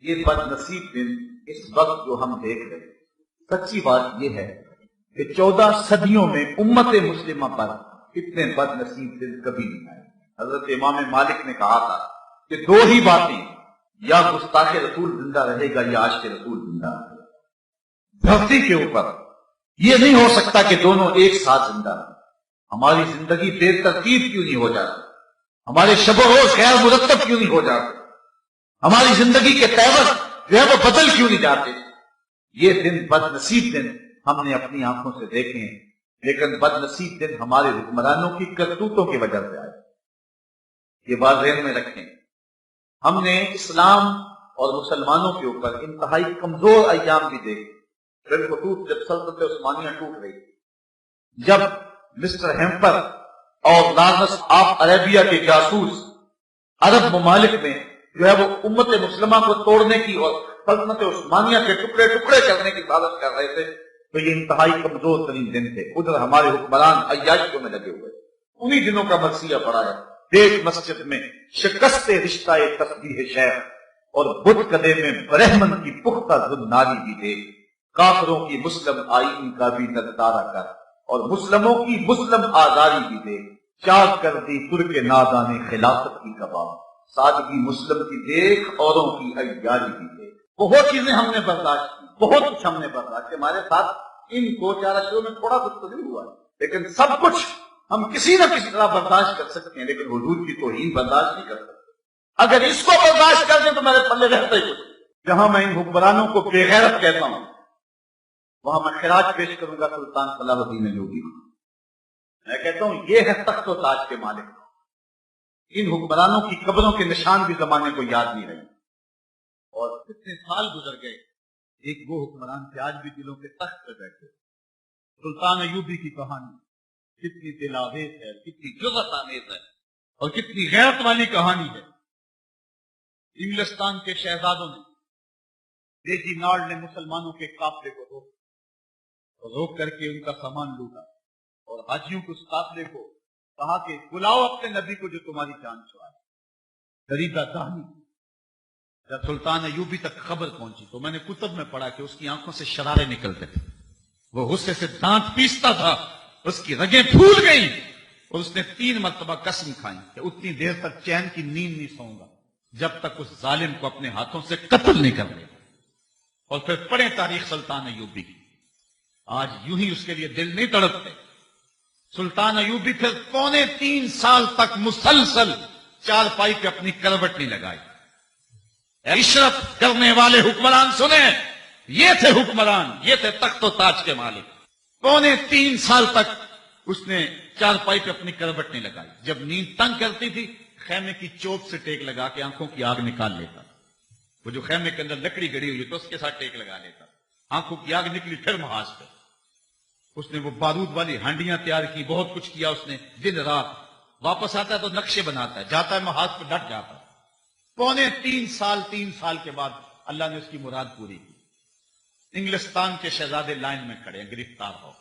یہ بد نصیب دن اس وقت جو ہم دیکھ رہے ہیں، سچی بات یہ ہے کہ 14 صدیوں میں امت مسلمہ پر اتنے بد نصیب دن کبھی نہیں آئے۔ حضرت امام مالک نے کہا تھا کہ دو ہی باتیں، یا گستاخ رسول زندہ رہے گا یا عاشق رسول زندہ رہے گا۔ دھرتی کے اوپر یہ نہیں ہو سکتا کہ دونوں ایک ساتھ زندہ رہیں۔ ہماری زندگی بے ترتیب کیوں نہیں ہو جاتی؟ ہمارے شب و روز غیر مرتب کیوں نہیں ہو جاتے؟ ہماری زندگی کے تیور جو ہے وہ بدل کیوں نہیں جاتے؟ یہ دن بد نصیب دن ہم نے اپنی آنکھوں سے دیکھے ہیں، لیکن بد نصیب دن ہمارے حکمرانوں کی کرتوتوں کی وجہ سے آئے۔ یہ بات ذہن میں رکھیں۔ ہم نے اسلام اور مسلمانوں کے اوپر انتہائی کمزور ایام بھی دیکھے۔ بالخصوص جب سلطنت عثمانیہ ٹوٹ رہی، جب مسٹر ہیمپر اور لارنس آف عربیہ کے جاسوس عرب ممالک میں جو ہے وہ امت مسلمہ کو توڑنے کی اور سلطنت عثمانیہ کے ٹکڑے ٹکڑے کرنے کی سازش کر رہے تھے، تو یہ انتہائی کمزور ترین دن تھے۔ ادھر ہمارے حکمران عیاشیوں میں لگے ہوئے، انہی دنوں کا مرثیہ پڑا ہے۔ دیکھ مسجد میں شکست رشتہ تسبیح شیخ اور بت کدے میں برہمن کی پختہ زناری بھی دیکھ، کافروں کی مسلم آئین کا بھی نظارہ کر اور مسلموں کی مسلم آزاری بھی دیکھ، چاک کر دی ترک نادانے خلافت کی کباب، سادگی مسلم کی دیکھ اوروں کی عیاری بھی دیکھ۔ بہت چیزیں ہم نے برداشت کی، بہت کچھ ہم نے برداشت کی۔ ہمارے ساتھ ان 2-4 اشروں میں تھوڑا کچھ تو نہیں ہوا، لیکن سب کچھ ہم کسی نہ کسی طرح برداشت کر سکتے ہیں، لیکن حضور کی توہین برداشت نہیں کر سکتے۔ اگر اس کو برداشت کر دیں تو میرے پلے رہتا ہی کچھ۔ جہاں میں ان حکمرانوں کو بے غیرت کہتا ہوں، وہاں میں خراج پیش کروں گا سلطان صلاح الدین ایوبی۔ میں کہتا ہوں یہ ہے تخت و تاج کے مالک۔ ان حکمرانوں کی قبروں کے نشان بھی زمانے کو یاد نہیں رہے، اور کتنے سال گزر گئے، ایک وہ حکمران تھے آج بھی دلوں کے تخت پہ بیٹھے۔ سلطان ایوبی کی کہانی کتنی دل آویز ہے، کتنی جرأت آمیز ہے، اور کتنی غیرت والی کہانی ہے۔ انگلستان کے شہزادوں نے، دیجی نارڈ نے مسلمانوں کے قافلے کو روک کر کے ان کا سامان لوٹا، اور حاجیوں کو اس قافلے کو کہا کہ بلاؤ اپنے نبی کو جو تمہاری جان چھڑائے۔ دریدہ دہنی جب سلطان ایوبی تک خبر پہنچی تو میں نے کتب میں پڑھا کہ اس کی آنکھوں سے شرارے نکلتے تھے، وہ غصے سے دانت پیستا تھا، اس کی رگیں پھول گئیں، اور اس نے 3 مرتبہ قسم کھائی کہ اتنی دیر تک چین کی نیند نہیں سوؤں گا جب تک اس ظالم کو اپنے ہاتھوں سے قتل نہیں کر دے۔ اور پھر پڑھیں تاریخ سلطان ایوبی کی، آج یوں ہی اس کے لیے دل نہیں تڑپتے۔ سلطان ایوبی پھر 3.25 سال تک مسلسل چارپائی پہ اپنی کروٹ نہیں لگائی۔ عشرت کرنے والے حکمران سنیں، یہ تھے حکمران، یہ تھے تخت و تاج کے مالک۔ 3.25 سال تک اس نے چارپائی پہ اپنی کروٹ نہیں لگائی۔ جب نیند تنگ کرتی تھی، خیمے کی چوب سے ٹیک لگا کے آنکھوں کی آگ نکال لیتا، وہ جو خیمے کے اندر لکڑی گڑی ہوئی تو اس کے ساتھ ٹیک لگا لیتا، آنکھوں کی آگ نکلی پھر محاذ پہ۔ اس نے وہ بارود والی ہانڈیاں تیار کی، بہت کچھ کیا اس نے دن رات۔ واپس آتا ہے تو نقشے بناتا ہے، جاتا ہے محاذ پہ ڈٹ جاتا ہے۔ 3 سال کے بعد اللہ نے اس کی مراد پوری کی۔ انگلستان کے شہزادے لائن میں کھڑے ہیں، گرفتار ہو۔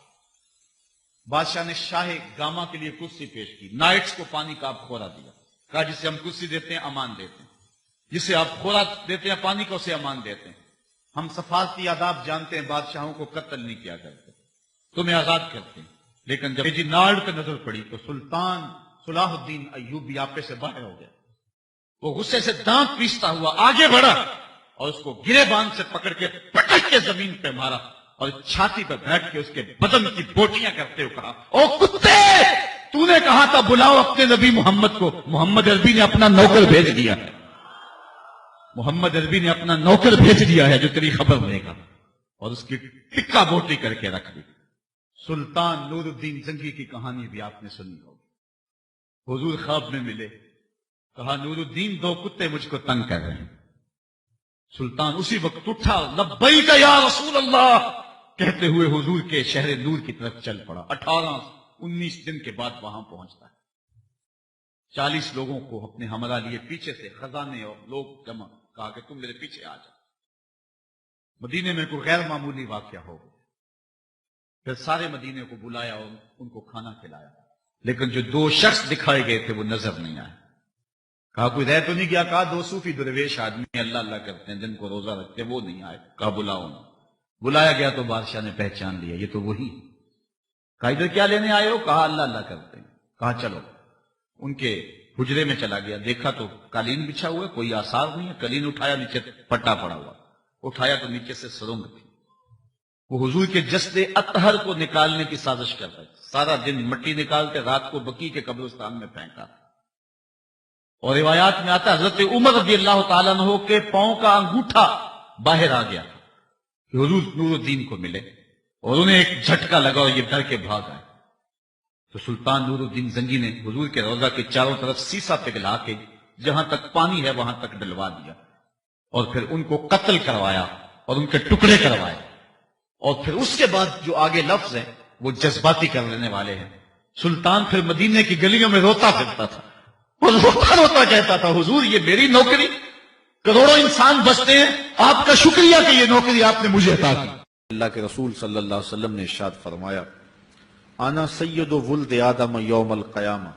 بادشاہ نے شاہ گاما کے لیے کرسی پیش کی، نائٹس کو پانی کا آپ خورا دیا، کہا جسے ہم کرسی دیتے ہیں امان دیتے ہیں، جسے آپ خورا دیتے ہیں پانی کا اسے امان دیتے ہیں۔ ہم سفارتی آداب جانتے ہیں، بادشاہوں کو قتل نہیں کیا کرتے، تمہیں آزاد کرتے ہیں۔ لیکن جب دیجی نارڈ پہ نظر پڑی تو سلطان صلاح الدین ایوبی آپے سے باہر ہو گیا۔ وہ غصے سے دانت پیستا ہوا آگے بڑھا اور اس کو گرے باندھ سے پکڑ کے پٹک کے زمین پہ مارا، اور چھاتی پہ بیٹھ کے اس کے بدن کی بوٹیاں کرتے ہوئے کہا، او کتے، تو نے کہا تھا بلاؤ اپنے نبی محمد کو، محمد عربی نے اپنا نوکر بھیج دیا ہے، محمد عربی نے اپنا نوکر بھیج دیا ہے جو تیری خبر لے گا، اور اس کی ٹکا بوٹی کر کے رکھ دی۔ سلطان نور الدین زنگی کی کہانی بھی آپ نے سنی ہوگی۔ حضور خواب میں ملے، کہا نور الدین 2 کتے مجھ کو تنگ کر رہے ہیں۔ سلطان اسی وقت اٹھا، لبیک یا رسول اللہ کہتے ہوئے حضور کے شہر نور کی طرف چل پڑا۔ 18-19 دن کے بعد وہاں پہنچتا ہے، 40 لوگوں کو اپنے ہمراہ لیے پیچھے سے خزانے اور لوگ جمع، کہا کہ تم میرے پیچھے آ جاؤ۔ مدینے میں کوئی غیر معمولی واقعہ ہو گیا، پھر سارے مدینے کو بلایا اور ان کو کھانا کھلایا، لیکن جو 2 شخص دکھائے گئے تھے وہ نظر نہیں آئے۔ کہا کوئی رہ تو نہیں گیا؟ کہا 2 صوفی درویش آدمی اللہ اللہ کرتے ہیں، جن کو روزہ رکھتے ہیں، وہ نہیں آئے۔ کہا بلاؤ انہیں۔ بلایا گیا تو بادشاہ نے پہچان لیا یہ تو وہی۔ کہا ادھر کیا لینے آئے ہو؟ کہا اللہ اللہ کرتے ہیں۔ کہا چلو۔ ان کے حجرے میں چلا گیا، دیکھا تو قالین بچھا ہوا ہے، کوئی آثار نہیں ہے۔ قالین اٹھایا، نیچے پٹا پڑا ہوا، اٹھایا تو نیچے سے سرنگ تھی۔ وہ حضور کے جسد اطہر کو نکالنے کی سازش کر رہے، سارا دن مٹی نکالتے، رات کو بقیع کے قبرستان میں پھینکا۔ اور روایات میں آتا حضرت عمر رضی اللہ تعالیٰ عنہ کے پاؤں کا انگوٹھا باہر آ گیا کہ حضور نور الدین کو ملے، اور انہیں ایک جھٹکا لگا اور یہ ڈر کے بھاگ آئے۔ تو سلطان نور الدین زنگی نے حضور کے روضہ کے چاروں طرف سیسا پگھلا کے جہاں تک پانی ہے وہاں تک ڈلوا دیا، اور پھر ان کو قتل کروایا اور ان کے ٹکڑے کروائے۔ اور پھر اس کے بعد جو آگے لفظ ہیں وہ جذباتی کر لینے والے ہیں۔ سلطان پھر مدینے کی گلیوں میں روتا پھرتا تھا، اور روتا روتا کہتا تھا حضور یہ میری نوکری، کروڑوں انسان بچتے ہیں، آپ کا شکریہ کہ یہ نوکری آپ نے مجھے عطا کی۔ اللہ کے رسول صلی اللہ علیہ وسلم نے ارشاد فرمایا انا سید ولد آدم یوم القیامہ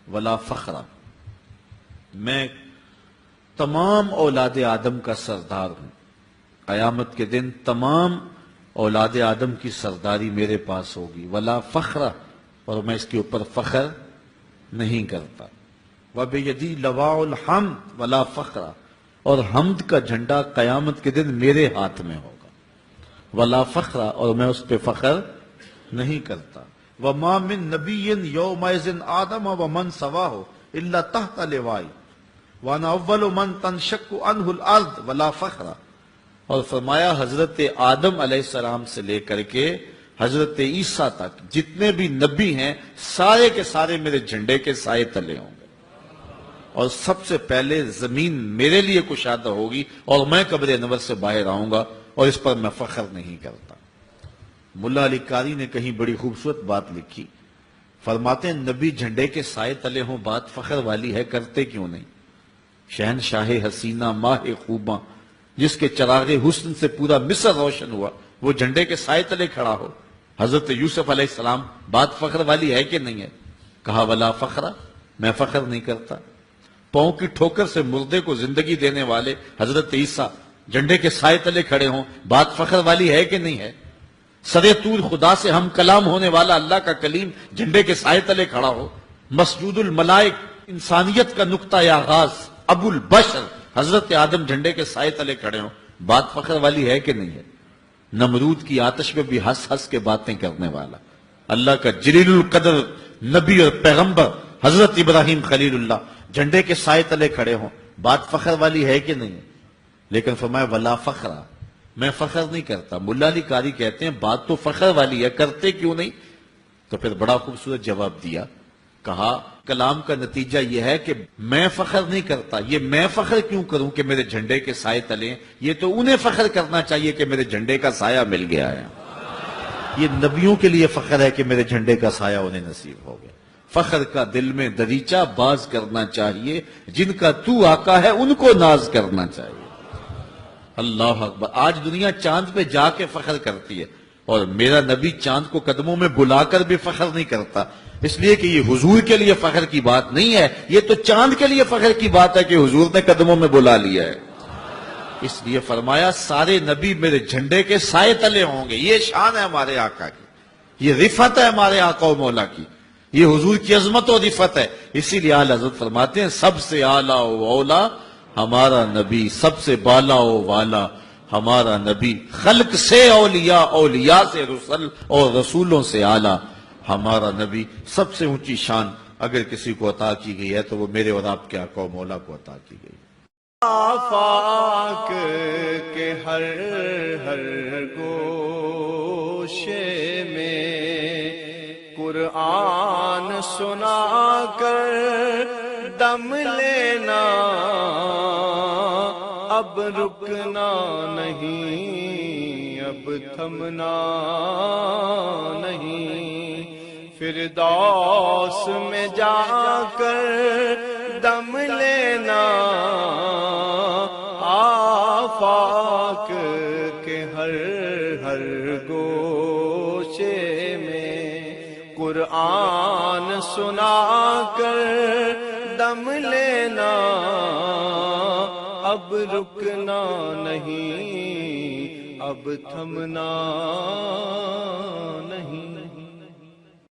ولا فخر، میں تمام اولاد آدم کا سردار ہوں، قیامت کے دن تمام اولاد آدم کی سرداری میرے پاس ہوگی، ولا فخر، اور میں اس کے اوپر فخر نہیں کرتا، وبیدی لواء الحمد ولا فخر، اور حمد کا جھنڈا قیامت کے دن میرے ہاتھ میں ہوگا، ولا فخر، اور میں اس پہ فخر نہیں کرتا، وما من نبی یومئذ آدم ومن سواہ الا تحت لوائی وانا اول من تنشق عنہ الارض ولا فخر، اور فرمایا حضرت آدم علیہ السلام سے لے کر کے حضرت عیسیٰ تک جتنے بھی نبی ہیں سارے کے سارے میرے جھنڈے کے سائے تلے ہوں گے، اور سب سے پہلے زمین میرے لیے کشادہ ہوگی اور میں قبر انور سے باہر آؤں گا، اور اس پر میں فخر نہیں کرتا۔ ملا علی قاری نے کہیں بڑی خوبصورت بات لکھی، فرماتے ہیں نبی جھنڈے کے سائے تلے ہوں بات فخر والی ہے، کرتے کیوں نہیں؟ شہنشاہ حسینہ ماہ خوباں جس کے چراغ حسن سے پورا مصر روشن ہوا، وہ جھنڈے کے سائے تلے کھڑا ہو۔ حضرت یوسف علیہ السلام بات فخر والی ہے کہ نہیں ہے؟ کہا ولا فخر، میں فخر نہیں کرتا۔ پاؤں کی ٹھوکر سے مردے کو زندگی دینے والے حضرت عیسیٰ جھنڈے کے سائے تلے کھڑے ہوں، بات فخر والی ہے کہ نہیں ہے؟ سرے طور خدا سے ہم کلام ہونے والا اللہ کا کلیم جھنڈے کے سائے تلے کھڑا ہو، مسجود الملائک انسانیت کا نقطہ آغاز ابو البشر حضرت آدم جھنڈے کے سائے تلے کھڑے ہوں، بات فخر والی ہے کہ نہیں ہے؟ نمرود کی آتش میں بھی ہنس ہنس کے باتیں کرنے والا اللہ کا جلیل القدر نبی اور پیغمبر حضرت ابراہیم خلیل اللہ جھنڈے کے سائے تلے کھڑے ہوں، بات فخر والی ہے کہ نہیں ہے؟ لیکن فرمایا ولا فخر، میں فخر نہیں کرتا۔ ملا علی قاری کہتے ہیں بات تو فخر والی ہے، کرتے کیوں نہیں؟ تو پھر بڑا خوبصورت جواب دیا، کہا کلام کا نتیجہ یہ ہے کہ میں فخر نہیں کرتا، یہ میں فخر کیوں کروں کہ میرے جھنڈے کے سائے تلے، یہ تو انہیں فخر کرنا چاہیے کہ میرے جھنڈے کا سایہ مل گیا ہے۔ یہ نبیوں کے لیے فخر ہے کہ میرے جھنڈے کا سایہ انہیں نصیب ہو گیا۔ فخر کا دل میں دریچہ باز کرنا چاہیے، جن کا تو آقا ہے ان کو ناز کرنا چاہیے۔ اللہ اکبر۔ آج دنیا چاند پہ جا کے فخر کرتی ہے، اور میرا نبی چاند کو قدموں میں بلا کر بھی فخر نہیں کرتا، اس لیے کہ یہ حضور کے لیے فخر کی بات نہیں ہے، یہ تو چاند کے لیے فخر کی بات ہے کہ حضور نے قدموں میں بلا لیا ہے۔ اس لیے فرمایا سارے نبی میرے جھنڈے کے سائے تلے ہوں گے۔ یہ شان ہے ہمارے آقا کی، یہ رفعت ہے ہمارے آقا و مولا کی، یہ حضور کی عظمت و رفعت ہے۔ اسی لیے اعلی حضرت فرماتے ہیں سب سے اعلیٰ و اولا ہمارا نبی، سب سے بالا و والا ہمارا نبی، خلق سے اولیاء، اولیاء سے رسل اور رسولوں سے اعلیٰ ہمارا نبی۔ سب سے اونچی شان اگر کسی کو عطا کی گئی ہے تو وہ میرے اور آپ کے آقا و مولا کو عطا کی گئی۔ آفاق کے ہر ہر گوشے میں قرآن سنا کر دم لینا، اب رکنا نہیں، اب تھمنا نہیں، فردوس میں جا کر دم لینا، آفاق کے ہر ہر گوشے میں قرآن سنا کر دم لینا۔ رکنا نہیں، اب تھمنا